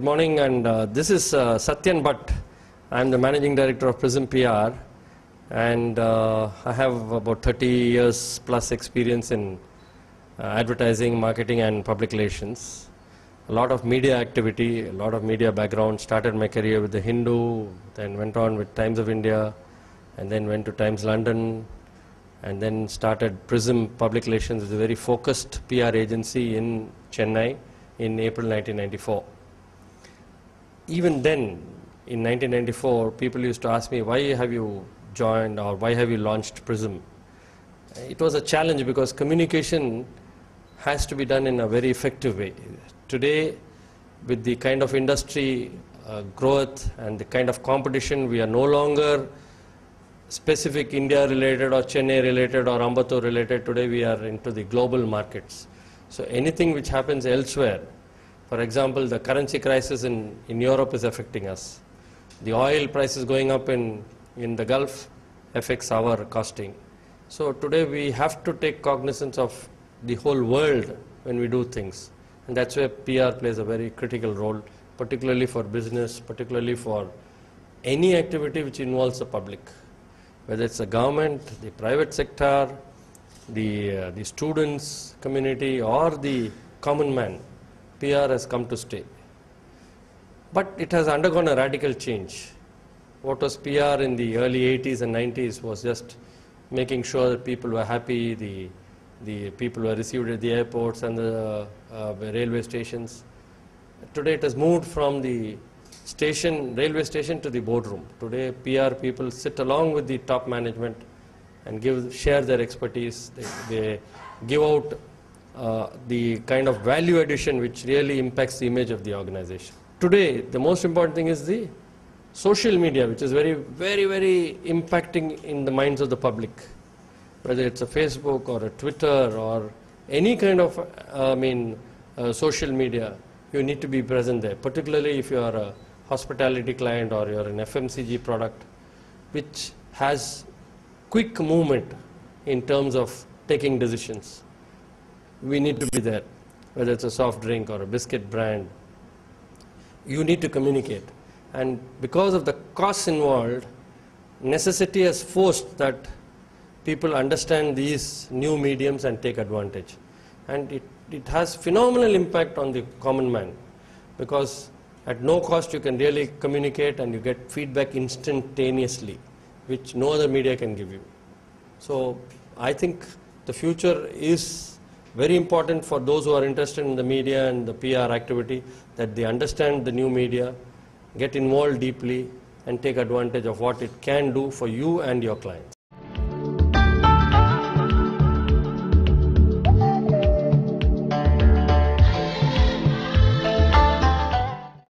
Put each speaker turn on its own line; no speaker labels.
Good morning, and this is Satyan Bhatt. I am the Managing Director of Prism PR, and I have about 30 years plus experience in advertising, marketing and public relations. A lot of media activity, a lot of media background. Started my career with The Hindu, then went on with Times of India, and then went to Times London, and then started Prism Public Relations, with a very focused PR agency in Chennai in April 1994. Even then, in 1994, people used to ask me, why have you joined or why have you launched Prism? It was a challenge because communication has to be done in a very effective way. Today, with the kind of industry growth and the kind of competition, we are no longer specific India related or Chennai related or Ambattur related. Today we are into the global markets. So anything which happens elsewhere, for example, the currency crisis in Europe is affecting us. The oil prices going up in the Gulf affects our costing. So today we have to take cognizance of the whole world when we do things. And that's where PR plays a very critical role, particularly for business, particularly for any activity which involves the public. Whether it's the government, the private sector, the students community or the common man, PR has come to stay. But it has undergone a radical change. What was PR in the early 80s and 90s was just making sure that people were happy, the people were received at the airports and the railway stations. Today it has moved from the railway station to the boardroom. Today PR people sit along with the top management and share their expertise. They give out the kind of value addition which really impacts the image of the organization. Today, the most important thing is the social media, which is very, very, very impacting in the minds of the public. Whether it's a Facebook or a Twitter or any kind of, social media, you need to be present there, particularly if you are a hospitality client or you're an FMCG product, which has quick movement in terms of taking decisions. We need to be there, whether it's a soft drink or a biscuit brand. You need to communicate. And because of the costs involved, necessity has forced that people understand these new mediums and take advantage. And it has phenomenal impact on the common man, because at no cost you can really communicate and you get feedback instantaneously, which no other media can give you. So I think the future is very important for those who are interested in the media and the PR activity, that they understand the new media, get involved deeply and take advantage of what it can do for you and your clients.